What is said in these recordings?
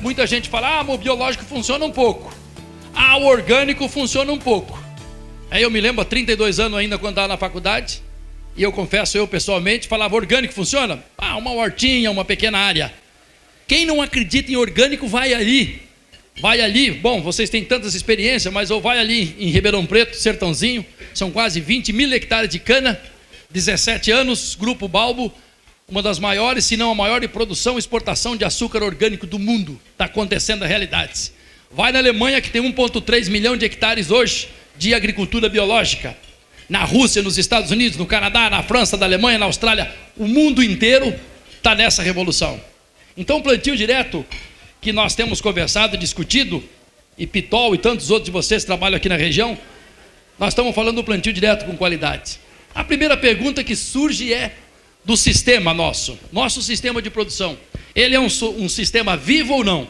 muita gente fala, o biológico funciona um pouco, o orgânico funciona um pouco. Aí eu me lembro, há 32 anos ainda, quando estava na faculdade, e eu confesso, eu pessoalmente, falava, orgânico funciona? Uma hortinha, uma pequena área. Quem não acredita em orgânico, vai ali, bom, vocês têm tantas experiências, mas ou vai ali em Ribeirão Preto, Sertãozinho, são quase 20 mil hectares de cana, 17 anos, Grupo Balbo, uma das maiores, se não a maior de produção e exportação de açúcar orgânico do mundo, está acontecendo a realidade. Vai na Alemanha, que tem 1,3 milhão de hectares hoje de agricultura biológica, na Rússia, nos Estados Unidos, no Canadá, na França, na Alemanha, na Austrália, o mundo inteiro está nessa revolução. Então o plantio direto que nós temos conversado, discutido, e Pitol e tantos outros de vocês que trabalham aqui na região, nós estamos falando do plantio direto com qualidade. A primeira pergunta que surge é do sistema nosso sistema de produção. Ele é um sistema vivo ou não?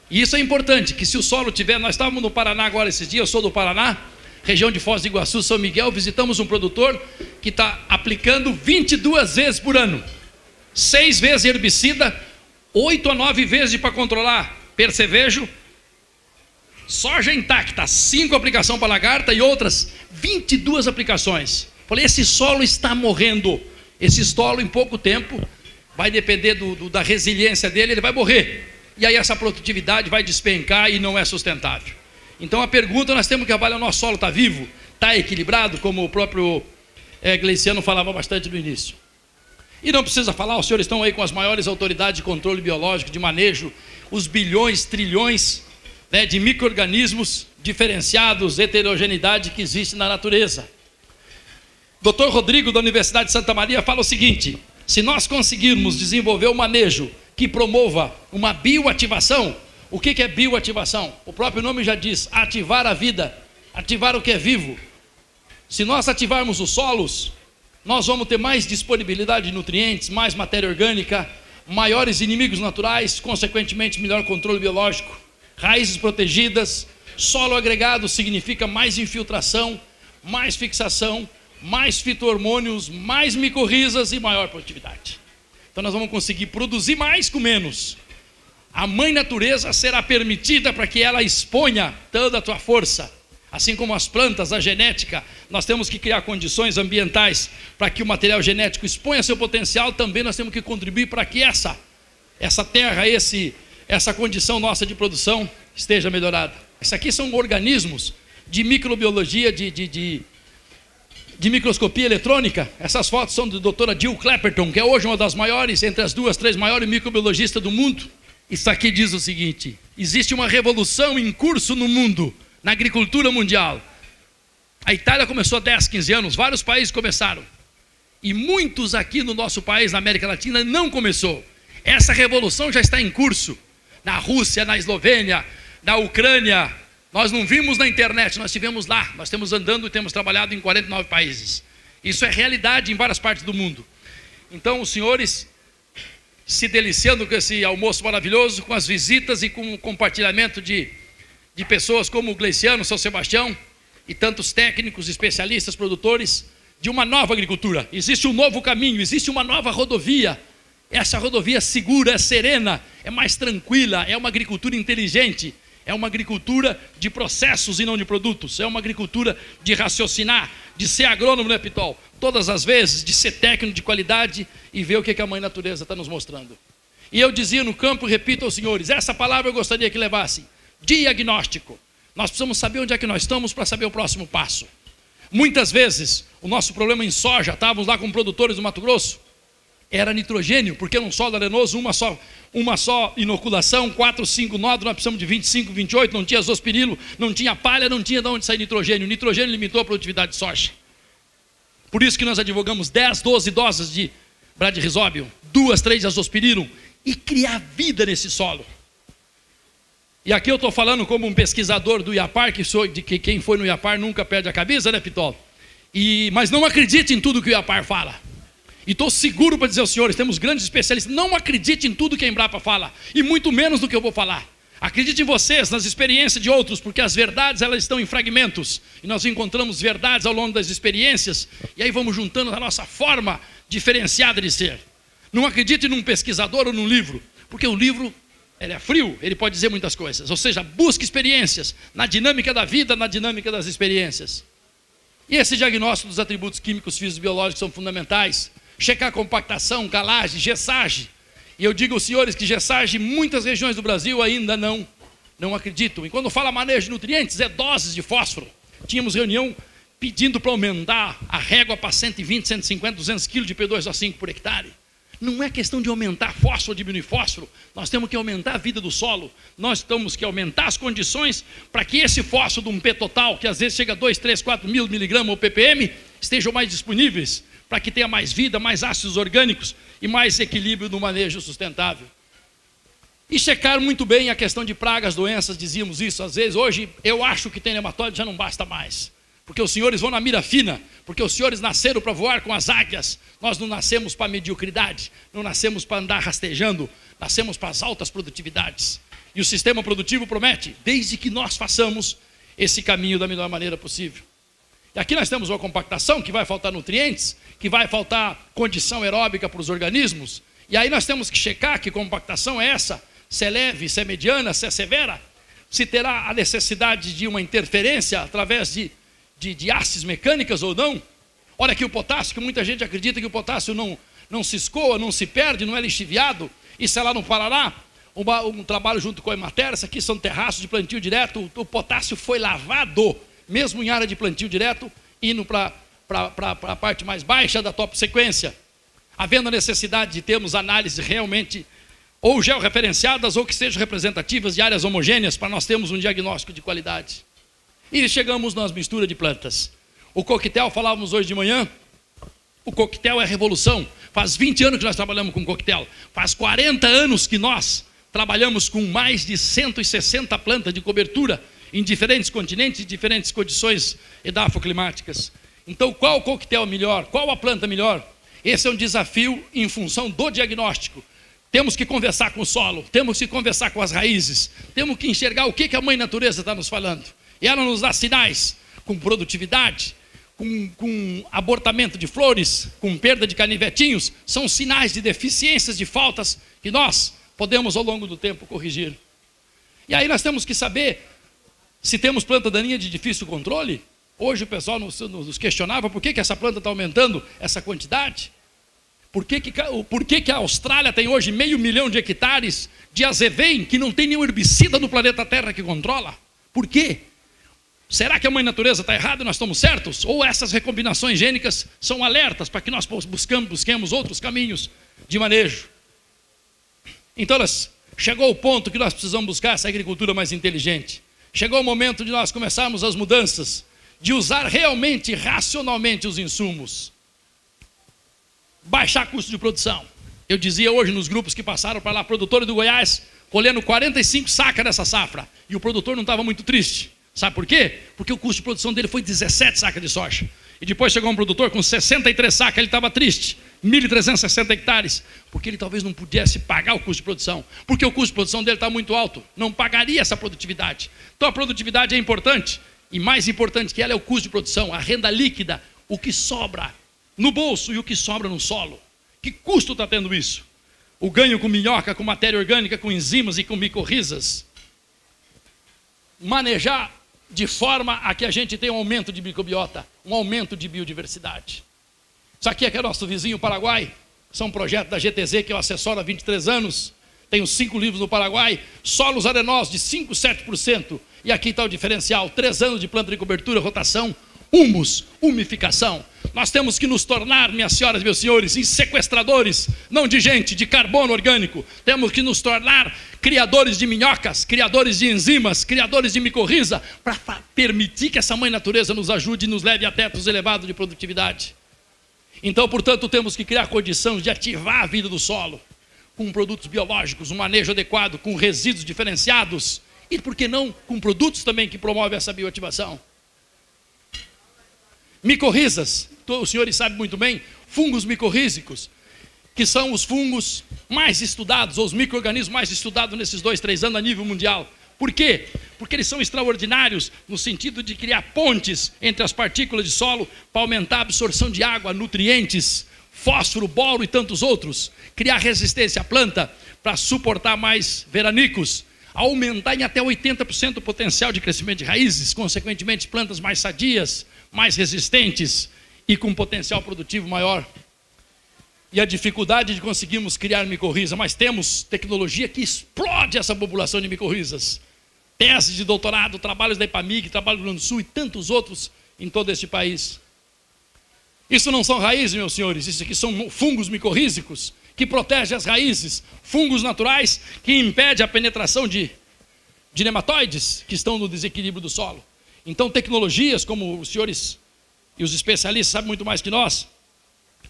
E isso é importante, que se o solo tiver, nós estávamos no Paraná agora esses dias, eu sou do Paraná, região de Foz do Iguaçu, São Miguel, visitamos um produtor que está aplicando 22 vezes por ano, 6 vezes herbicida, 8 a 9 vezes para controlar percevejo, soja intacta, 5 aplicações para lagarta e outras 22 aplicações. Falei, esse solo está morrendo, esse solo em pouco tempo, vai depender da resiliência dele, ele vai morrer. E aí essa produtividade vai despencar e não é sustentável. Então a pergunta, nós temos que avaliar, o nosso solo está vivo? Está equilibrado? Como o próprio Gleiciano falava bastante no início. E não precisa falar, os senhores estão aí com as maiores autoridades de controle biológico, de manejo, os bilhões, trilhões, né, de micro-organismos diferenciados, heterogeneidade que existe na natureza. Dr. Rodrigo, da Universidade de Santa Maria, fala o seguinte, se nós conseguirmos desenvolver um manejo que promova uma bioativação, o que é bioativação? O próprio nome já diz, ativar a vida, ativar o que é vivo. Se nós ativarmos os solos, nós vamos ter mais disponibilidade de nutrientes, mais matéria orgânica, maiores inimigos naturais, consequentemente melhor controle biológico, raízes protegidas, solo agregado significa mais infiltração, mais fixação, mais fito-hormônios, mais micorrizas e maior produtividade. Então nós vamos conseguir produzir mais com menos. A mãe natureza será permitida para que ela exponha toda a tua força. Assim como as plantas, a genética, nós temos que criar condições ambientais para que o material genético exponha seu potencial, também nós temos que contribuir para que essa terra, essa condição nossa de produção esteja melhorada. Isso aqui são organismos de microbiologia, de microscopia eletrônica. Essas fotos são da doutora Jill Clapperton, que é hoje uma das maiores, entre as 2, 3 maiores microbiologistas do mundo. Isso aqui diz o seguinte, existe uma revolução em curso no mundo, na agricultura mundial. A Itália começou há 10, 15 anos, vários países começaram. E muitos aqui no nosso país, na América Latina, não começou. Essa revolução já está em curso. Na Rússia, na Eslovênia, na Ucrânia. Nós não vimos na internet, nós estivemos lá. Nós temos andando e temos trabalhado em 49 países. Isso é realidade em várias partes do mundo. Então os senhores, se deliciando com esse almoço maravilhoso, com as visitas e com o compartilhamento de pessoas como o Gleiciano, São Sebastião e tantos técnicos, especialistas, produtores de uma nova agricultura. Existe um novo caminho, existe uma nova rodovia. Essa rodovia é segura, é serena, é mais tranquila, é uma agricultura inteligente, é uma agricultura de processos e não de produtos, é uma agricultura de raciocinar, de ser agrônomo, né, Pitol? Todas as vezes, de ser técnico de qualidade e ver o que a mãe natureza está nos mostrando. E eu dizia no campo, repito aos senhores, essa palavra eu gostaria que levassem. Diagnóstico. Nós precisamos saber onde é que nós estamos para saber o próximo passo. Muitas vezes, o nosso problema em soja, estávamos lá com produtores do Mato Grosso, era nitrogênio, porque num solo arenoso, uma só inoculação, 4, 5 nódulos, nós precisamos de 25, 28, não tinha azospirilo, não tinha palha, não tinha de onde sair nitrogênio. O nitrogênio limitou a produtividade de soja. Por isso que nós advogamos 10, 12 doses de bradyrhizóbio, 2, 3 de azospirilo, e criar vida nesse solo. E aqui eu estou falando como um pesquisador do IAPAR, que quem foi no IAPAR nunca perde a cabeça, né, Pitol? Mas não acredite em tudo que o IAPAR fala. E estou seguro para dizer aos senhores, temos grandes especialistas, não acredite em tudo que a Embrapa fala, e muito menos do que eu vou falar. Acredite em vocês, nas experiências de outros, porque as verdades elas estão em fragmentos, e nós encontramos verdades ao longo das experiências, e aí vamos juntando a nossa forma diferenciada de ser. Não acredite num pesquisador ou num livro, porque o livro ele é frio, ele pode dizer muitas coisas. Ou seja, busque experiências na dinâmica da vida, na dinâmica das experiências. E esse diagnóstico dos atributos químicos, físicos e biológicos são fundamentais. Checar compactação, calagem, gessagem. E eu digo aos senhores que gessagem, muitas regiões do Brasil ainda não acreditam. E quando fala manejo de nutrientes, é doses de fósforo. Tínhamos reunião pedindo para aumentar a régua para 120, 150, 200 quilos de P2O5 por hectare. Não é questão de aumentar fósforo ou diminuir fósforo. Nós temos que aumentar a vida do solo. Nós temos que aumentar as condições para que esse fósforo de um P total, que às vezes chega a 2, 3, 4 mil miligramas ou ppm, estejam mais disponíveis, para que tenha mais vida, mais ácidos orgânicos e mais equilíbrio no manejo sustentável. E checar muito bem a questão de pragas, doenças, dizíamos isso às vezes. Hoje eu acho que tem nematóide, já não basta mais. Porque os senhores vão na mira fina, porque os senhores nasceram para voar com as águias. Nós não nascemos para mediocridade, não nascemos para andar rastejando, nascemos para as altas produtividades. E o sistema produtivo promete, desde que nós façamos esse caminho da melhor maneira possível. E aqui nós temos uma compactação, que vai faltar nutrientes, que vai faltar condição aeróbica para os organismos. E aí nós temos que checar que compactação é essa, se é leve, se é mediana, se é severa, se terá a necessidade de uma interferência através de hastes mecânicas ou não. Olha aqui o potássio, que muita gente acredita que o potássio não se escoa, não se perde, não é lixiviado. Isso é lá no Paraná, um trabalho junto com a Emater. Isso aqui são terraços de plantio direto. O potássio foi lavado, mesmo em área de plantio direto, indo para a parte mais baixa da top sequência, havendo a necessidade de termos análises realmente ou georreferenciadas ou que sejam representativas de áreas homogêneas para nós termos um diagnóstico de qualidade. E chegamos nas misturas de plantas. O coquetel, falávamos hoje de manhã, o coquetel é revolução. Faz 20 anos que nós trabalhamos com coquetel. Faz 40 anos que nós trabalhamos com mais de 160 plantas de cobertura em diferentes continentes e diferentes condições edafoclimáticas. Então, qual coquetel melhor? Qual a planta melhor? Esse é um desafio em função do diagnóstico. Temos que conversar com o solo, temos que conversar com as raízes, temos que enxergar o que a mãe natureza está nos falando. E ela nos dá sinais com produtividade, com abortamento de flores, com perda de canivetinhos. São sinais de deficiências, de faltas que nós podemos ao longo do tempo corrigir. E aí nós temos que saber se temos planta daninha de difícil controle. Hoje o pessoal nos questionava por que essa planta está aumentando essa quantidade. Por que a Austrália tem hoje 500 mil de hectares de azevém que não tem nenhum herbicida no planeta Terra que controla? Por quê? Será que a mãe natureza está errada e nós estamos certos? Ou essas recombinações gênicas são alertas para que nós busquemos outros caminhos de manejo? Então chegou o ponto que nós precisamos buscar essa agricultura mais inteligente. Chegou o momento de nós começarmos as mudanças, de usar realmente, racionalmente os insumos. Baixar custo de produção. Eu dizia hoje nos grupos que passaram para lá, produtores do Goiás, colhendo 45 sacas dessa safra. E o produtor não estava muito triste. Sabe por quê? Porque o custo de produção dele foi 17 sacas de soja. E depois chegou um produtor com 63 sacas, ele estava triste. 1.360 hectares. Porque ele talvez não pudesse pagar o custo de produção. Porque o custo de produção dele está muito alto. Não pagaria essa produtividade. Então a produtividade é importante. E mais importante que ela é o custo de produção, a renda líquida, o que sobra no bolso e o que sobra no solo. Que custo está tendo isso? O ganho com minhoca, com matéria orgânica, com enzimas e com micorrizas. Manejar de forma a que a gente tenha um aumento de microbiota, um aumento de biodiversidade. Isso aqui é que é nosso vizinho Paraguai. São um projeto da GTZ que eu assessoro há 23 anos. Tenho 5 livros no Paraguai. Solos arenosos de 5, 7%. E aqui está o diferencial. 3 anos de planta de cobertura, rotação, humus, umificação. Nós temos que nos tornar, minhas senhoras e meus senhores, em sequestradores, não de gente, de carbono orgânico. Temos que nos tornar criadores de minhocas, criadores de enzimas, criadores de micorriza, para permitir que essa mãe natureza nos ajude e nos leve a tetos elevados de produtividade. Então, portanto, temos que criar condições de ativar a vida do solo, com produtos biológicos, um manejo adequado, com resíduos diferenciados, e por que não com produtos também que promovem essa bioativação. Micorrizas, os senhores sabem muito bem, fungos micorrízicos, que são os fungos mais estudados, ou os micro-organismos mais estudados nesses 2, 3 anos a nível mundial. Por quê? Porque eles são extraordinários no sentido de criar pontes entre as partículas de solo para aumentar a absorção de água, nutrientes, fósforo, boro e tantos outros, criar resistência à planta para suportar mais veranicos, aumentar em até 80% o potencial de crescimento de raízes, consequentemente plantas mais sadias, mais resistentes e com potencial produtivo maior. E a dificuldade de conseguirmos criar micorriza, mas temos tecnologia que explode essa população de micorrizas. Teses de doutorado, trabalhos da EPAMIG, trabalho do Rio Grande do Sul e tantos outros em todo este país. Isso não são raízes, meus senhores, isso aqui são fungos micorrízicos que protegem as raízes, fungos naturais que impedem a penetração de nematóides que estão no desequilíbrio do solo. Então, tecnologias como os senhores e os especialistas sabem muito mais que nós,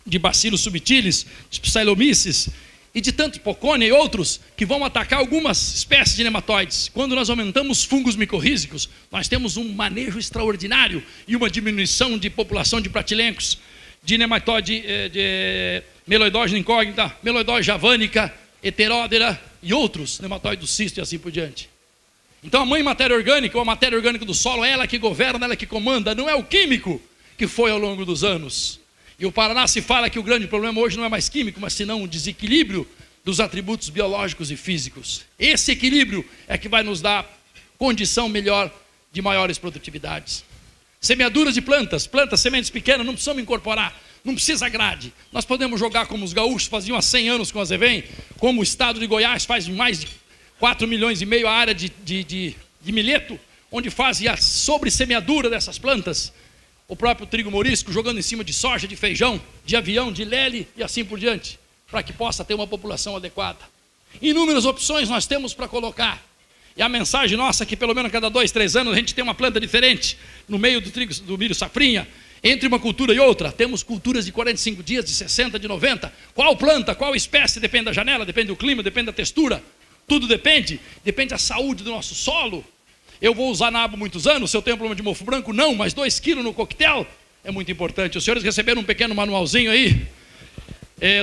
de Bacillus subtilis, de Psailomyces e de tanto Poconia e outros que vão atacar algumas espécies de nematóides. Quando nós aumentamos fungos micorrízicos, nós temos um manejo extraordinário e uma diminuição de população de pratilencos, de nematóide, de meloidógena incógnita, meloidóide javanica, heteródera e outros, nematóide do cisto e assim por diante. Então a mãe matéria orgânica, ou a matéria orgânica do solo, é ela que governa, ela que comanda, não é o químico que foi ao longo dos anos. E o Paraná se fala que o grande problema hoje não é mais químico, mas senão o desequilíbrio dos atributos biológicos e físicos. Esse equilíbrio é que vai nos dar condição melhor de maiores produtividades. Semeaduras de plantas, sementes pequenas, não precisamos incorporar, não precisa grade. Nós podemos jogar como os gaúchos faziam há 100 anos com a Zevém, como o estado de Goiás faz mais de 4,5 milhões a área de milheto, onde fazem a sobressemeadura dessas plantas. O próprio trigo morisco jogando em cima de soja, de feijão, de avião, de lele e assim por diante, para que possa ter uma população adequada. Inúmeras opções nós temos para colocar. E a mensagem nossa é que pelo menos a cada 2, 3 anos a gente tem uma planta diferente no meio do trigo, do milho safrinha. Entre uma cultura e outra, temos culturas de 45 dias, de 60, de 90. Qual planta, qual espécie, depende da janela, depende do clima, depende da textura. Tudo depende da saúde do nosso solo. Eu vou usar nabo muitos anos, se eu tenho problema de mofo branco, não, mas 2 quilos no coquetel é muito importante. Os senhores receberam um pequeno manualzinho aí,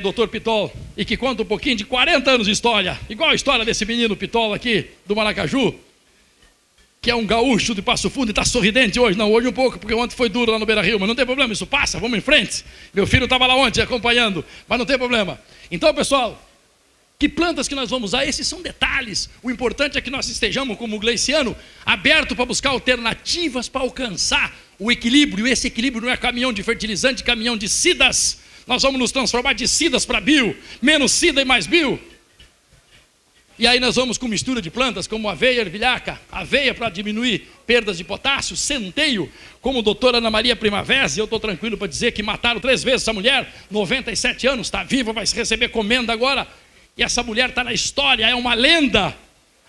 doutor Pitol, e que conta um pouquinho de 40 anos de história, igual a história desse menino Pitol aqui, do Maracaju, que é um gaúcho de Passo Fundo e está sorridente hoje. Não, hoje um pouco, porque ontem foi duro lá no Beira-Rio, mas não tem problema, isso passa, vamos em frente. Meu filho estava lá ontem acompanhando, mas não tem problema. Então, pessoal, que plantas que nós vamos usar? Esses são detalhes. O importante é que nós estejamos, como Gleiciano, aberto para buscar alternativas para alcançar o equilíbrio. E esse equilíbrio não é caminhão de fertilizante, caminhão de cidas. Nós vamos nos transformar de cidas para bio, menos cida e mais bio. E aí nós vamos com mistura de plantas como aveia, ervilhaca, aveia para diminuir perdas de potássio, centeio, como a doutora Ana Maria Primavera, e eu estou tranquilo para dizer que mataram 3 vezes essa mulher, 97 anos, está viva, vai receber comenda agora. E essa mulher está na história, é uma lenda,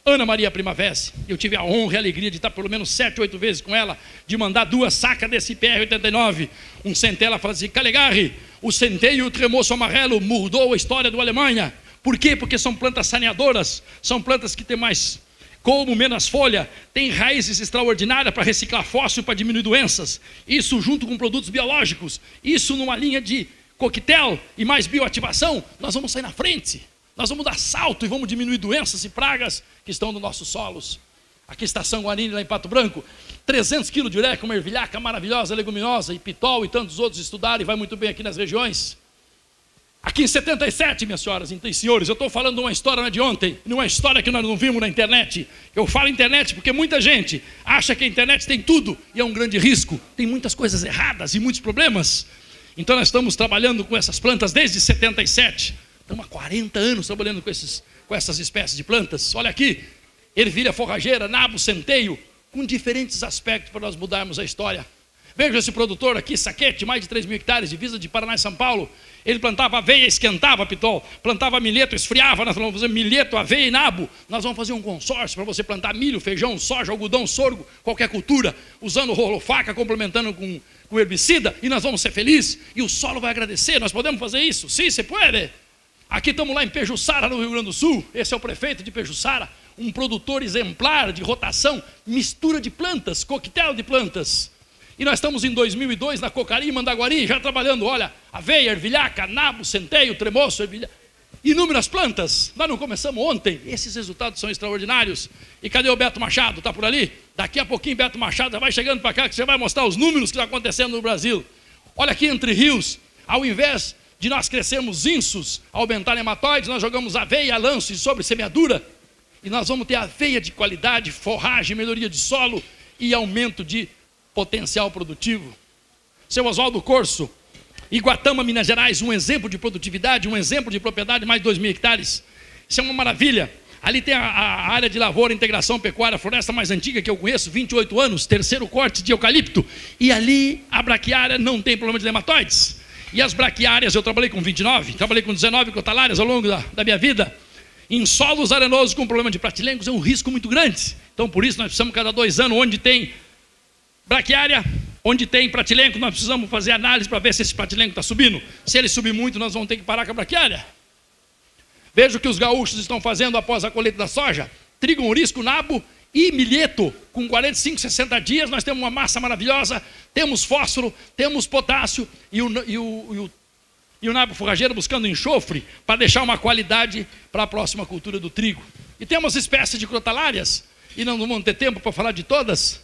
Ana Maria Primavera. Eu tive a honra e a alegria de estar pelo menos 7, 8 vezes com ela, de mandar 2 sacas desse PR-89. Um centela fala assim: Calegari, o centeio e o tremoço amarelo mudou a história da Alemanha. Por quê? Porque são plantas saneadoras, são plantas que têm mais colmo, menos folha, têm raízes extraordinárias para reciclar fósforo, para diminuir doenças. Isso junto com produtos biológicos, isso numa linha de coquetel e mais bioativação, nós vamos sair na frente. Nós vamos dar salto e vamos diminuir doenças e pragas que estão nos nossos solos. Aqui está São Guarani, lá em Pato Branco, 300 quilos de ureia, uma ervilhaca maravilhosa, leguminosa, e pitol e tantos outros estudaram e vai muito bem aqui nas regiões. Aqui em 77, minhas senhoras e senhores, eu estou falando de uma história não é de ontem, não é uma história que nós não vimos na internet. Eu falo internet porque muita gente acha que a internet tem tudo e é um grande risco. Tem muitas coisas erradas e muitos problemas. Então nós estamos trabalhando com essas plantas desde 77. Estamos há 40 anos trabalhando com essas espécies de plantas. Olha aqui, ervilha forrageira, nabo, centeio, com diferentes aspectos para nós mudarmos a história. Veja esse produtor aqui, Saquete, mais de 3 mil hectares, divisa de Paraná e São Paulo. Ele plantava aveia, esquentava, Pitol, plantava milheto, esfriava. Nós vamos fazer milheto, aveia e nabo. Nós vamos fazer um consórcio para você plantar milho, feijão, soja, algodão, sorgo, qualquer cultura, usando rolo-faca, complementando com herbicida, e nós vamos ser felizes. E o solo vai agradecer. Nós podemos fazer isso? Sim, você pode. Aqui estamos lá em Pejuçara, no Rio Grande do Sul. Esse é o prefeito de Pejuçara, um produtor exemplar de rotação, mistura de plantas, coquetel de plantas. E nós estamos em 2002 na Cocarim, Mandaguari, já trabalhando, olha, aveia, ervilhaca, nabo, centeio, tremoço, ervilhaca, inúmeras plantas. Nós não começamos ontem, esses resultados são extraordinários. E cadê o Beto Machado? Está por ali? Daqui a pouquinho Beto Machado já vai chegando para cá, que você vai mostrar os números que estão acontecendo no Brasil. Olha aqui Entre Rios, ao invés de nós crescermos insos, aumentar nematóides, nós jogamos aveia, lanço e sobre semeadura, e nós vamos ter aveia de qualidade, forragem, melhoria de solo e aumento de potencial produtivo. Seu Oswaldo Corso, Iguatama, Minas Gerais, um exemplo de produtividade, um exemplo de propriedade, mais de 2.000 hectares. Isso é uma maravilha. Ali tem a área de lavoura, integração pecuária, a floresta mais antiga que eu conheço, 28 anos, terceiro corte de eucalipto. E ali a braquiária não tem problema de nematóides. E as braquiárias, eu trabalhei com 29, trabalhei com 19 crotalárias ao longo da minha vida. Em solos arenosos com problema de pratilencos é um risco muito grande. Então por isso nós precisamos cada 2 anos, onde tem braquiária, onde tem pratilenco, nós precisamos fazer análise para ver se esse pratilenco está subindo. Se ele subir muito, nós vamos ter que parar com a braquiária. Veja o que os gaúchos estão fazendo após a colheita da soja. Trigo, ouriço, nabo e milheto. Com 45, 60 dias, nós temos uma massa maravilhosa, temos fósforo, temos potássio e o nabo forrageiro buscando enxofre para deixar uma qualidade para a próxima cultura do trigo. E temos espécies de crotalárias, e não vamos ter tempo para falar de todas.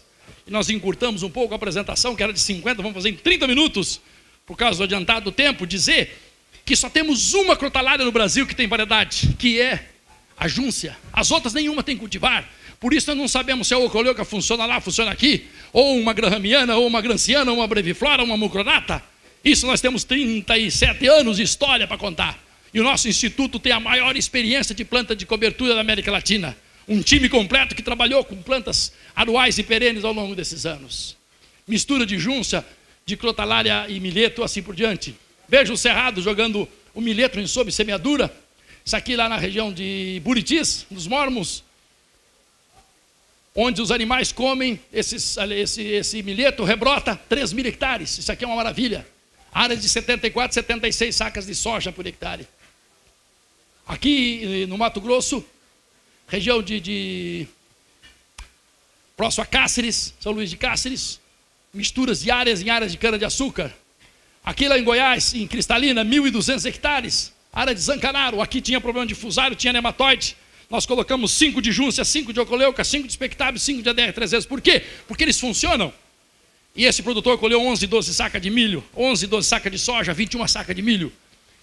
E nós encurtamos um pouco a apresentação, que era de 50, vamos fazer em 30 minutos, por causa do adiantado tempo, dizer que só temos uma crotalária no Brasil que tem variedade, que é a júncia. As outras nenhuma tem cultivar. Por isso nós não sabemos se a ocholeuca funciona lá, funciona aqui, ou uma grahamiana, ou uma granciana, ou uma breviflora, ou uma mucronata. Isso nós temos 37 anos de história para contar. E o nosso instituto tem a maior experiência de planta de cobertura da América Latina. Um time completo que trabalhou com plantas anuais e perenes ao longo desses anos. Mistura de júncia, de crotalária e milheto, assim por diante. Veja o cerrado jogando o milheto em sob semeadura. Isso aqui lá na região de Buritis, nos Mormons, onde os animais comem esse milheto, rebrota 3.000 hectares. Isso aqui é uma maravilha. Áreas de 74, 76 sacas de soja por hectare. Aqui no Mato Grosso, região próximo a Cáceres, São Luís de Cáceres, misturas de áreas em áreas de cana-de-açúcar. Aqui lá em Goiás, em Cristalina, 1.200 hectares, área de Zancanaro. Aqui tinha problema de fusário, tinha nematóide. Nós colocamos 5 de júncia, 5 de ocholeuca, 5 de expectábil, 5 de ADR300. Por quê? Porque eles funcionam. E esse produtor colheu 11, 12 sacas de milho, 11, 12 sacas de soja, 21 sacas de milho.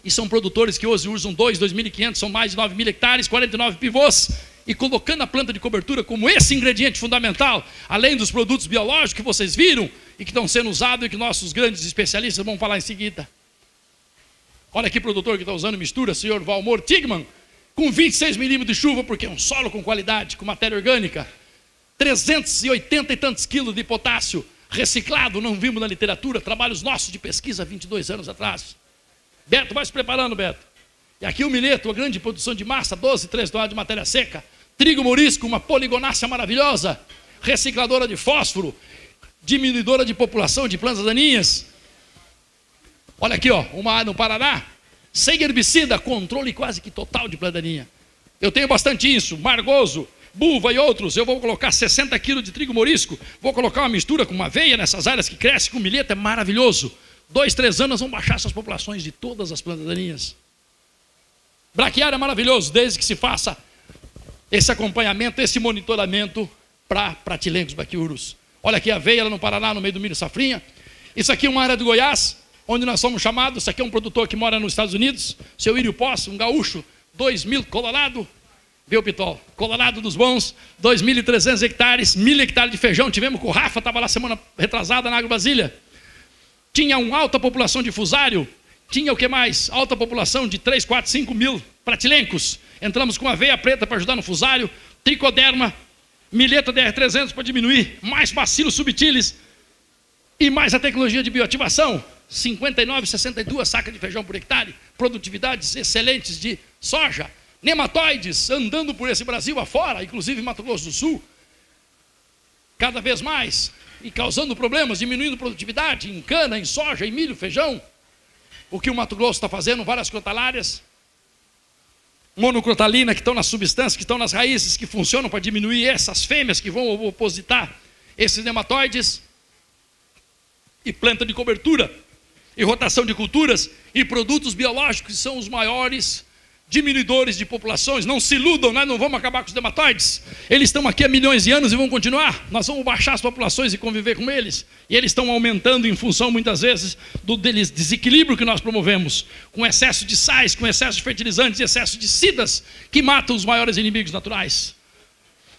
E são produtores que hoje usam 2.500, são mais de 9.000 hectares, 49 pivôs. E colocando a planta de cobertura como esse ingrediente fundamental, além dos produtos biológicos que vocês viram e que estão sendo usados e que nossos grandes especialistas vão falar em seguida. Olha aqui o produtor que está usando mistura, senhor Valmor Tigman, com 26 milímetros de chuva, porque é um solo com qualidade, com matéria orgânica, 380 e tantos quilos de potássio reciclado, não vimos na literatura, trabalhos nossos de pesquisa 22 anos atrás. Beto, vai se preparando, Beto. E aqui o milheto, a grande produção de massa, 12, 13 toneladas de matéria seca. Trigo morisco, uma poligonácea maravilhosa, recicladora de fósforo, diminuidora de população de plantas daninhas. Olha aqui, ó, uma área no Paraná, sem herbicida, controle quase que total de planta daninha. Eu tenho bastante isso, margoso, buva e outros. Eu vou colocar 60 quilos de trigo morisco, vou colocar uma mistura com uma aveia nessas áreas que cresce com milheto, é maravilhoso. 2, 3 anos vão baixar essas populações de todas as plantas daninhas. Braquiária é maravilhoso, desde que se faça esse acompanhamento, esse monitoramento para pratilencos braquiúros. Olha aqui a aveia lá no Paraná, no meio do milho safrinha. Isso aqui é uma área do Goiás, onde nós somos chamados. Isso aqui é um produtor que mora nos Estados Unidos, seu Írio Posse, um gaúcho, 2.000, Colorado, viu, Pitol? Colorado dos bons, 2.300 hectares, 1.000 hectares de feijão. Tivemos com o Rafa, estava lá semana retrasada na Agro Brasília. Tinha uma alta população de fusário, tinha o que mais? Alta população de 3, 4, 5 mil pratilencos. Entramos com aveia preta para ajudar no fusário, tricoderma, milheto DR300 para diminuir, mais bacilos subtilis e mais a tecnologia de bioativação. 59, 62 sacas de feijão por hectare, produtividades excelentes de soja, nematóides andando por esse Brasil afora, inclusive Mato Grosso do Sul, cada vez mais, e causando problemas, diminuindo produtividade em cana, em soja, em milho, feijão. O que o Mato Grosso está fazendo, várias crotalárias, monocrotalina, que estão nas substâncias, que estão nas raízes, que funcionam para diminuir essas fêmeas que vão opositar esses nematóides, e planta de cobertura, e rotação de culturas, e produtos biológicos, que são os maiores diminuidores de populações. Não se iludam, nós não vamos acabar com os nematóides. Eles estão aqui há milhões de anos e vão continuar. Nós vamos baixar as populações e conviver com eles. E eles estão aumentando em função, muitas vezes, do desequilíbrio que nós promovemos, com excesso de sais, com excesso de fertilizantes e excesso de cidas, que matam os maiores inimigos naturais.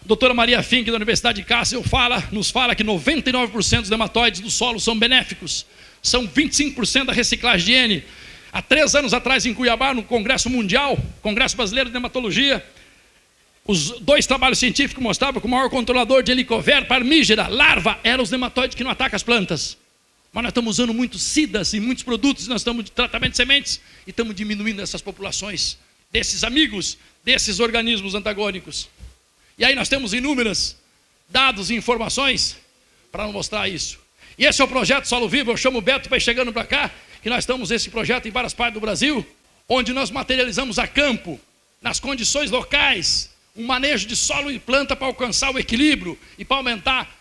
A doutora Maria Fink, da Universidade de Kassel, nos fala que 99% dos nematóides do solo são benéficos. São 25% da reciclagem de N. Há 3 anos atrás, em Cuiabá, no Congresso Mundial, Congresso Brasileiro de Nematologia, os 2 trabalhos científicos mostravam que o maior controlador de Helicoverpa parmígera, larva, eram os nematóides que não atacam as plantas. Mas nós estamos usando muitos cidas e muitos produtos, nós estamos de tratamento de sementes e estamos diminuindo essas populações, desses amigos, desses organismos antagônicos. E aí nós temos inúmeros dados e informações para mostrar isso. E esse é o projeto Solo Vivo. Eu chamo o Beto para ir chegando para cá, que nós estamos esse projeto em várias partes do Brasil, onde nós materializamos a campo, nas condições locais, um manejo de solo e planta para alcançar o equilíbrio e para aumentar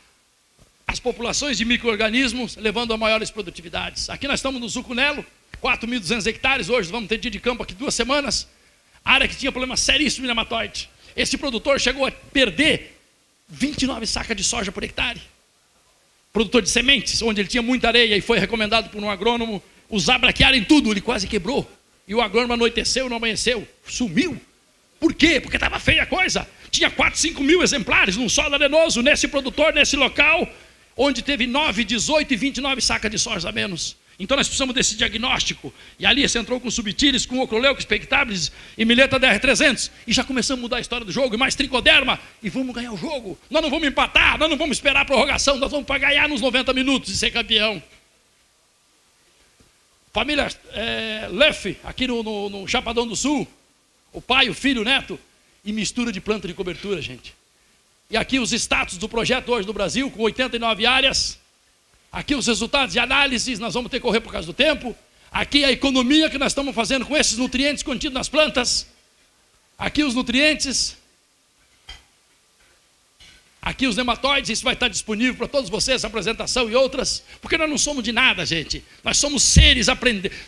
as populações de micro-organismos, levando a maiores produtividades. Aqui nós estamos no Zucunelo, 4.200 hectares, hoje vamos ter dia de campo aqui 2 semanas, área que tinha problema seríssimo de nematóide. Esse produtor chegou a perder 29 sacas de soja por hectare. Produtor de sementes, onde ele tinha muita areia e foi recomendado por um agrônomo usar braquiária em tudo, ele quase quebrou. E o agrônomo anoiteceu, não amanheceu, sumiu. Por quê? Porque estava feia a coisa. Tinha 4, 5 mil exemplares num solo arenoso, nesse produtor, nesse local, onde teve 9, 18 e 29 sacas de soja a menos. Então nós precisamos desse diagnóstico. E ali você entrou com subtilis, com ocroleucos, expectabilis e mileta DR300. E já começamos a mudar a história do jogo, e mais tricoderma, e vamos ganhar o jogo. Nós não vamos empatar, nós não vamos esperar a prorrogação, nós vamos para ganhar nos 90 minutos e ser campeão. Família Leff, aqui no Chapadão do Sul, o pai, o filho, o neto, e mistura de planta de cobertura, gente. E aqui os status do projeto hoje no Brasil, com 89 áreas. Aqui os resultados de análises, nós vamos ter que correr por causa do tempo. Aqui a economia que nós estamos fazendo com esses nutrientes contidos nas plantas. Aqui os nutrientes. Aqui os nematóides, isso vai estar disponível para todos vocês, essa apresentação e outras. Porque nós não somos de nada, gente. Nós somos seres,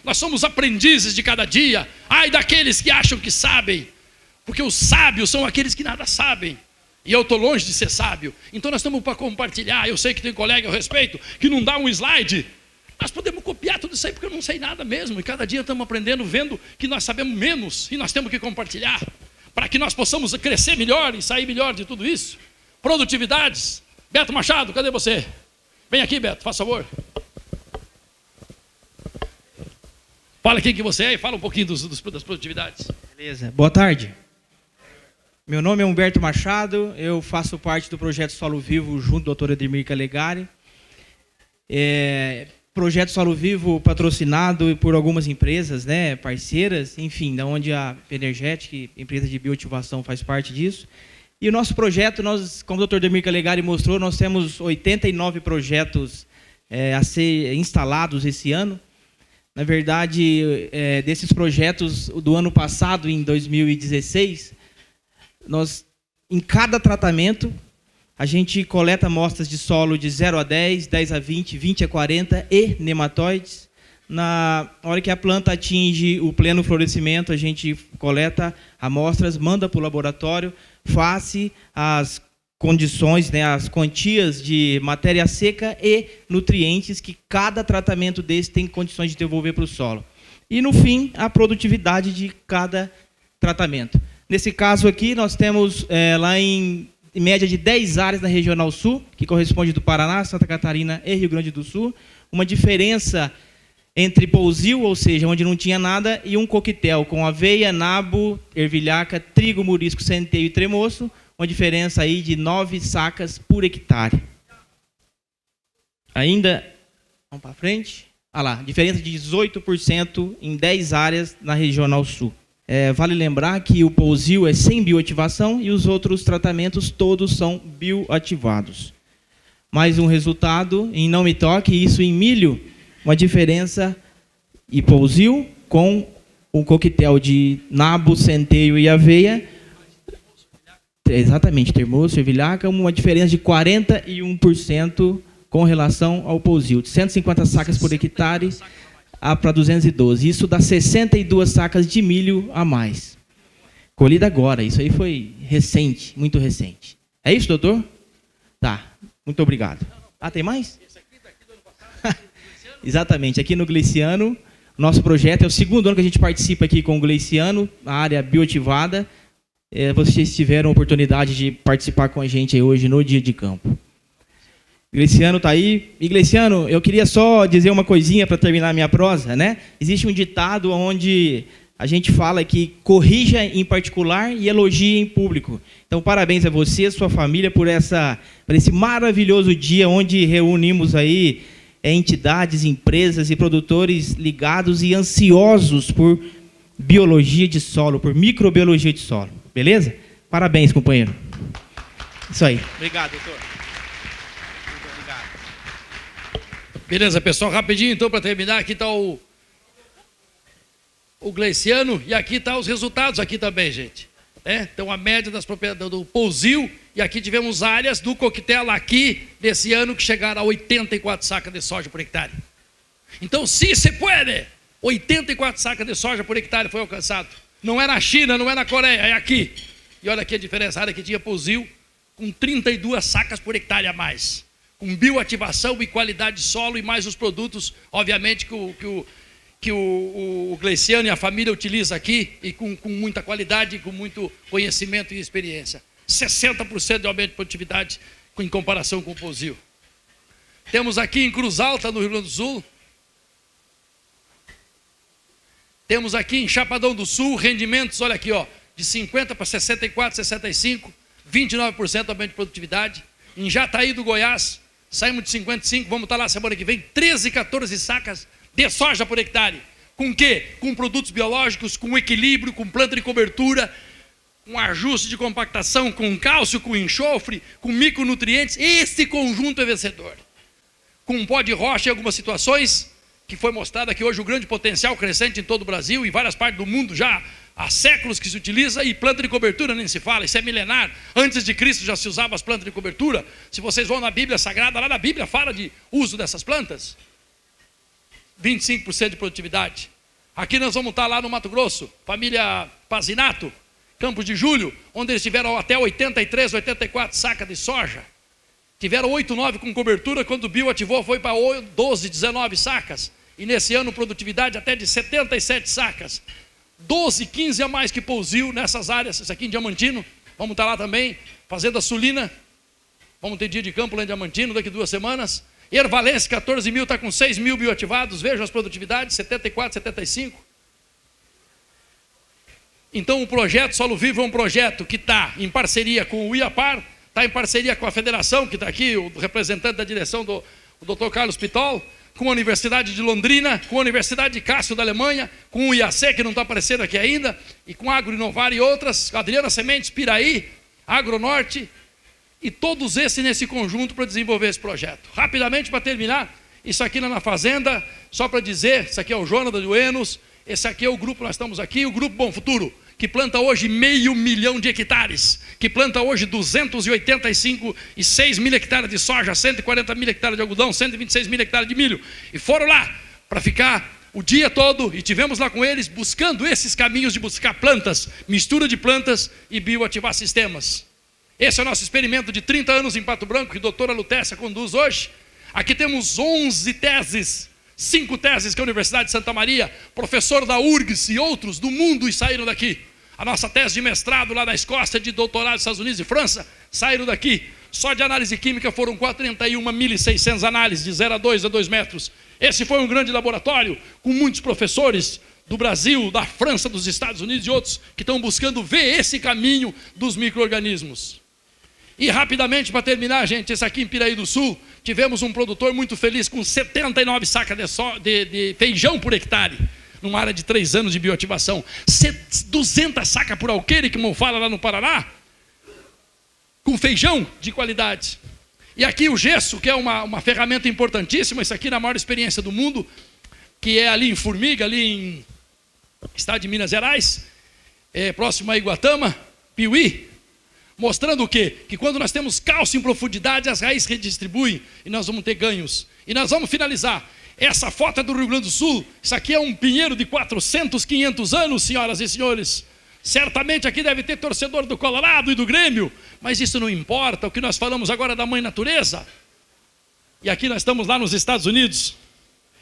nós somos aprendizes de cada dia. Ai daqueles que acham que sabem. Porque os sábios são aqueles que nada sabem. E eu estou longe de ser sábio. Então nós estamos para compartilhar. Eu sei que tem colega, eu respeito, que não dá um slide. Nós podemos copiar tudo isso aí, porque eu não sei nada mesmo. E cada dia estamos aprendendo, vendo que nós sabemos menos. E nós temos que compartilhar, para que nós possamos crescer melhor e sair melhor de tudo isso. Produtividades. Beto Machado, cadê você? Vem aqui, Beto, faz favor. Fala quem que você é e fala um pouquinho das produtividades. Beleza, boa tarde. Meu nome é Humberto Machado, eu faço parte do projeto Solo Vivo junto ao doutor Edmir Calegari. Projeto Solo Vivo patrocinado por algumas empresas, né, parceiras, enfim, da onde a Energetic, empresa de bioativação, faz parte disso. E o nosso projeto, nós, como o doutor Edmir Calegari mostrou, nós temos 89 projetos a ser instalados esse ano. Na verdade, desses projetos do ano passado, em 2016, nós, em cada tratamento, a gente coleta amostras de solo de 0 a 10, 10 a 20, 20 a 40 e nematóides. Na hora que a planta atinge o pleno florescimento, a gente coleta amostras, manda para o laboratório, face às condições, né, as quantias de matéria seca e nutrientes que cada tratamento desse tem condições de devolver para o solo. E, no fim, a produtividade de cada tratamento. Nesse caso aqui, nós temos lá em média de 10 áreas na Regional Sul, que corresponde do Paraná, Santa Catarina e Rio Grande do Sul, uma diferença entre pousio, ou seja, onde não tinha nada, e um coquetel com aveia, nabo, ervilhaca, trigo, murisco, centeio e tremoço, uma diferença aí de 9 sacas por hectare. Ainda, vamos para frente, lá, diferença de 18% em 10 áreas na Regional Sul. Vale lembrar que o pousio é sem bioativação e os outros tratamentos todos são bioativados. Mais um resultado em Não Me Toque, isso em milho, uma diferença em pousio com um coquetel de nabo, centeio e aveia, exatamente, termoço, ervilhaca, uma diferença de 41% com relação ao pousio, de 150 sacas por hectare para 212. Isso dá 62 sacas de milho a mais. Colhida agora, isso aí foi recente, muito recente. É isso, doutor? Tá, muito obrigado. Ah, tem mais? Esse aqui daqui do ano passado. Exatamente, aqui no Gleiciano, nosso projeto é o segundo ano que a gente participa aqui com o Gleiciano, a área bioativada. Vocês tiveram a oportunidade de participar com a gente aí hoje no dia de campo. Gleiciano está aí. E Gleiciano, eu queria só dizer uma coisinha para terminar a minha prosa, né? Existe um ditado onde a gente fala que corrija em particular e elogie em público. Então, parabéns a você e a sua família por esse maravilhoso dia onde reunimos aí entidades, empresas e produtores ligados e ansiosos por biologia de solo, por microbiologia de solo. Beleza? Parabéns, companheiro. Isso aí. Obrigado, doutor. Beleza, pessoal, rapidinho então para terminar, aqui está o Gleiciano e aqui está os resultados aqui também, gente. Então a média das propriedades do Pousio e aqui tivemos áreas do coquetel aqui desse ano que chegaram a 84 sacas de soja por hectare. Então, se pode, 84 sacas de soja por hectare foi alcançado. Não é na China, não é na Coreia, é aqui. E olha aqui a diferença, a área que tinha Pousio com 32 sacas por hectare a mais. Com bioativação e qualidade de solo e mais os produtos, obviamente, que o Gleiciano e a família utiliza aqui e com muita qualidade, com muito conhecimento e experiência. 60% de aumento de produtividade em comparação com o Pousio. Temos aqui em Cruz Alta, no Rio Grande do Sul. Temos aqui em Chapadão do Sul rendimentos, olha aqui, ó, de 50 para 64, 65, 29% aumento de produtividade. Em Jataí do Goiás, saímos de 55, vamos estar lá semana que vem, 13, 14 sacas de soja por hectare. Com o quê? Com produtos biológicos, com equilíbrio, com planta de cobertura, com ajuste de compactação, com cálcio, com enxofre, com micronutrientes. Esse conjunto é vencedor. Com pó de rocha em algumas situações, que foi mostrado aqui hoje o grande potencial crescente em todo o Brasil e várias partes do mundo já há séculos que se utiliza, e planta de cobertura nem se fala, isso é milenar. Antes de Cristo já se usava as plantas de cobertura. Se vocês vão na Bíblia Sagrada, lá na Bíblia fala de uso dessas plantas. 25% de produtividade. Aqui nós vamos estar lá no Mato Grosso, família Pazinato, Campos de Julho, onde eles tiveram até 83, 84 sacas de soja. Tiveram 8, 9 com cobertura, quando o bio ativou foi para 12, 19 sacas. E nesse ano produtividade até de 77 sacas. 12, 15 a mais que Pousio nessas áreas, isso aqui em Diamantino, vamos estar lá também, Fazenda Sulina, vamos ter dia de campo lá em Diamantino daqui a 2 semanas, Ervalense, 14 mil, está com 6 mil bioativados, vejam as produtividades, 74, 75. Então o projeto Solo Vivo é um projeto que está em parceria com o IAPAR, está em parceria com a federação, que está aqui, o representante da direção, o Dr. Carlos Pitol, com a Universidade de Londrina, com a Universidade de Cássio da Alemanha, com o IAC, que não está aparecendo aqui ainda, e com a Agro Inovar e outras, Adriana Sementes, Piraí, Agronorte, e todos esses nesse conjunto para desenvolver esse projeto. Rapidamente, para terminar, isso aqui lá na fazenda, só para dizer, isso aqui é o Jonathan do Enos, esse aqui é o grupo, nós estamos aqui, o Grupo Bom Futuro, que planta hoje 500 mil de hectares, que planta hoje 285,6 mil hectares de soja, 140 mil hectares de algodão, 126 mil hectares de milho. E foram lá para ficar o dia todo, e tivemos lá com eles, buscando esses caminhos de buscar plantas, mistura de plantas e bioativar sistemas. Esse é o nosso experimento de 30 anos em Pato Branco, que a doutora Lutécia conduz hoje. Aqui temos 11 teses, 5 teses que a Universidade de Santa Maria, professor da URGS e outros do mundo e saíram daqui. A nossa tese de mestrado lá na Escócia, de doutorado nos Estados Unidos e França, saíram daqui. Só de análise química foram 41.600 análises, de 0 a 2 metros. Esse foi um grande laboratório, com muitos professores do Brasil, da França, dos Estados Unidos e outros, que estão buscando ver esse caminho dos micro-organismos. E rapidamente, para terminar, gente, esse aqui em Piraí do Sul, tivemos um produtor muito feliz com 79 sacas de feijão por hectare, numa área de 3 anos de bioativação. 200 sacas por alqueire, que como fala lá no Paraná, com feijão de qualidade. E aqui o gesso, que é uma ferramenta importantíssima, isso aqui na maior experiência do mundo, que é ali em Formiga, ali em estado de Minas Gerais, próximo a Iguatama, Piuí, mostrando o quê? Que quando nós temos cálcio em profundidade, as raízes redistribuem e nós vamos ter ganhos. E nós vamos finalizar. Essa foto é do Rio Grande do Sul. Isso aqui é um pinheiro de 400, 500 anos, senhoras e senhores. Certamente aqui deve ter torcedor do Colorado e do Grêmio, mas isso não importa. O que nós falamos agora é da mãe natureza. E aqui nós estamos lá nos Estados Unidos,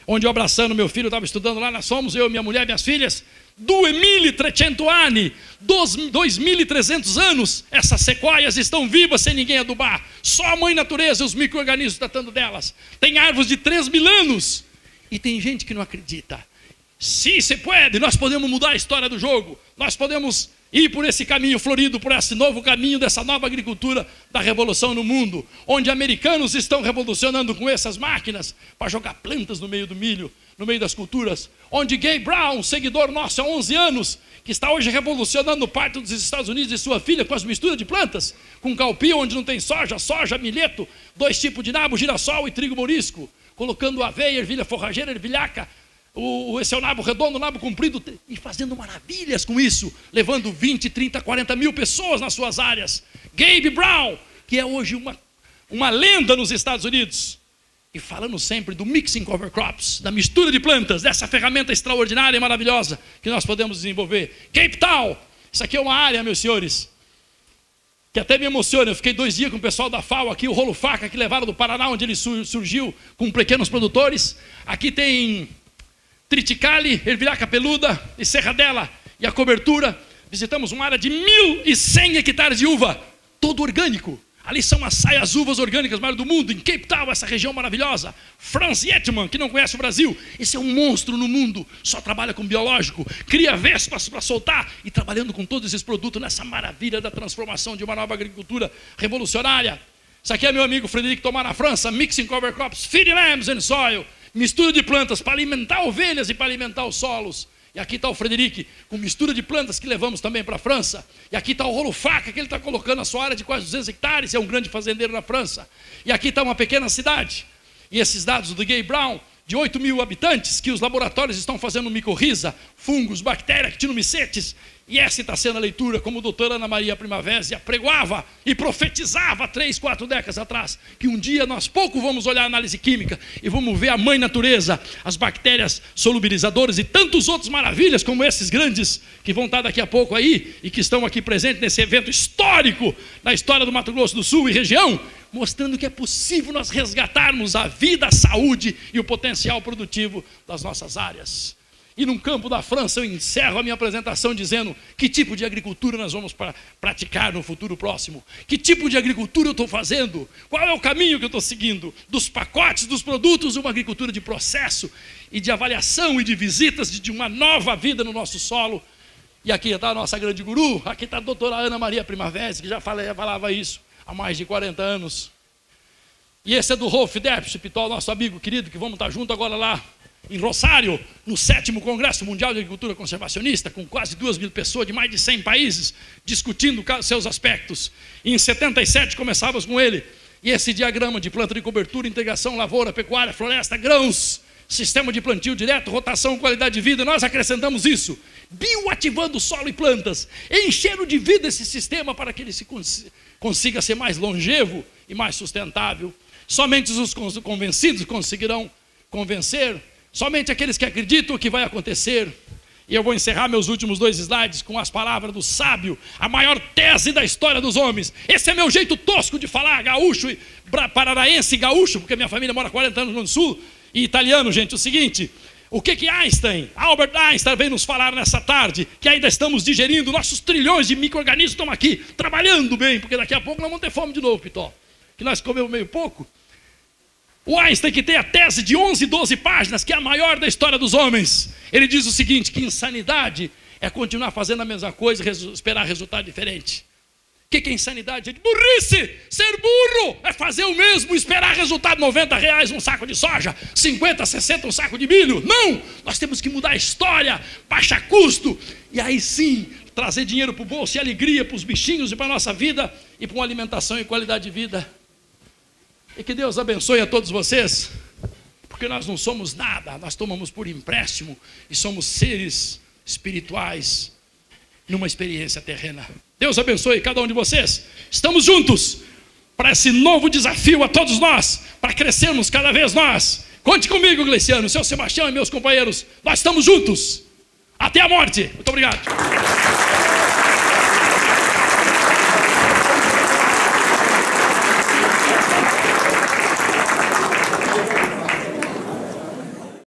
onde eu abraçando meu filho, estava estudando lá, nós somos, eu, minha mulher, minhas filhas, 2.300 anni, 2.300 anos, essas sequoias estão vivas sem ninguém adubar. Só a mãe natureza e os micro-organismos tratando delas. Tem árvores de 3.000 anos. E tem gente que não acredita. Sim, se pode, nós podemos mudar a história do jogo. Nós podemos ir por esse caminho florido, por esse novo caminho dessa nova agricultura da revolução no mundo, onde americanos estão revolucionando com essas máquinas para jogar plantas no meio do milho, no meio das culturas, onde Gabe Brown, seguidor nosso há 11 anos, que está hoje revolucionando parte dos Estados Unidos e sua filha com as misturas de plantas, com calpia onde não tem soja, milheto, 2 tipos de nabo, girassol e trigo morisco, colocando aveia, ervilha forrageira, ervilhaca, esse é o nabo redondo, o nabo comprido, e fazendo maravilhas com isso, levando 20, 30, 40 mil pessoas nas suas áreas. Gabe Brown, que é hoje uma lenda nos Estados Unidos, e falando sempre do mixing cover crops, da mistura de plantas, dessa ferramenta extraordinária e maravilhosa que nós podemos desenvolver. Cape Town, isso aqui é uma área, meus senhores, que até me emociona. Eu fiquei 2 dias com o pessoal da FAO aqui, o rolo faca que levaram do Paraná, onde ele surgiu com pequenos produtores. Aqui tem triticale, ervilhaca peluda e serradela e a cobertura. Visitamos uma área de 1.100 hectares de uva, todo orgânico. Ali são as uvas orgânicas maiores do mundo, em Cape Town, essa região maravilhosa. Franz Yetman, que não conhece o Brasil, esse é um monstro no mundo, só trabalha com biológico, cria vespas para soltar e trabalhando com todos esses produtos nessa maravilha da transformação de uma nova agricultura revolucionária. Isso aqui é meu amigo Frederic Thomas na França, mixing cover crops, feeding lambs and soil, mistura de plantas para alimentar ovelhas e para alimentar os solos. E aqui está o Frederic, com mistura de plantas que levamos também para a França. E aqui está o rolo faca, que ele está colocando na sua área de quase 200 hectares, é um grande fazendeiro na França. E aqui está uma pequena cidade. E esses dados do Gabe Brown, de 8.000 habitantes, que os laboratórios estão fazendo micorriza, fungos, bactérias, actinomicetes. E essa está sendo a leitura, como a doutora Ana Maria Primavésia pregoava e profetizava 3, 4 décadas atrás, que um dia nós pouco vamos olhar a análise química e vamos ver a mãe natureza, as bactérias solubilizadoras e tantos outros maravilhas, como esses grandes, que vão estar daqui a pouco aí, e que estão aqui presentes nesse evento histórico na história do Mato Grosso do Sul e região, mostrando que é possível nós resgatarmos a vida, a saúde e o potencial produtivo das nossas áreas. E no campo da França eu encerro a minha apresentação dizendo que tipo de agricultura nós vamos praticar no futuro próximo. Que tipo de agricultura eu estou fazendo? Qual é o caminho que eu estou seguindo? Dos pacotes, dos produtos, uma agricultura de processo e de avaliação e de visitas de uma nova vida no nosso solo. E aqui está a nossa grande guru, aqui está a doutora Ana Maria Primavésia, que já falava isso há mais de 40 anos. E esse é do Rolf Depp, Pitol, nosso amigo querido, que vamos estar junto agora lá em Rosário, no 7º Congresso Mundial de Agricultura Conservacionista, com quase 2.000 pessoas de mais de 100 países, discutindo seus aspectos. E em 77 começávamos com ele. E esse diagrama de planta de cobertura, integração, lavoura, pecuária, floresta, grãos, sistema de plantio direto, rotação, qualidade de vida, nós acrescentamos isso, bioativando solo e plantas, enchendo de vida esse sistema para que ele consiga ser mais longevo e mais sustentável. Somente os convencidos conseguirão convencer. Somente aqueles que acreditam que vai acontecer. E eu vou encerrar meus últimos 2 slides com as palavras do sábio, a maior tese da história dos homens. Esse é meu jeito tosco de falar, gaúcho, paranaense e gaúcho, porque minha família mora 40 anos no sul, e italiano, gente. O seguinte, o que Albert Einstein veio nos falar nessa tarde, que ainda estamos digerindo, nossos trilhões de micro-organismos estão aqui, trabalhando bem, porque daqui a pouco nós vamos ter fome de novo, Pitó, que nós comemos meio pouco. O Einstein, que tem a tese de 11, 12 páginas, que é a maior da história dos homens, ele diz o seguinte, que insanidade é continuar fazendo a mesma coisa e esperar resultado diferente. O que é insanidade? Gente, burrice! Ser burro é fazer o mesmo, esperar resultado R$90 um saco de soja, 50, 60 um saco de milho. Não! Nós temos que mudar a história, baixar custo, e aí sim, trazer dinheiro para o bolso e alegria para os bichinhos e para a nossa vida, e para uma alimentação e qualidade de vida. E que Deus abençoe a todos vocês, porque nós não somos nada, nós tomamos por empréstimo e somos seres espirituais numa experiência terrena. Deus abençoe cada um de vocês. Estamos juntos para esse novo desafio a todos nós, para crescermos cada vez nós. Conte comigo, Gleiciano, seu Sebastião e meus companheiros. Nós estamos juntos. Até a morte. Muito obrigado.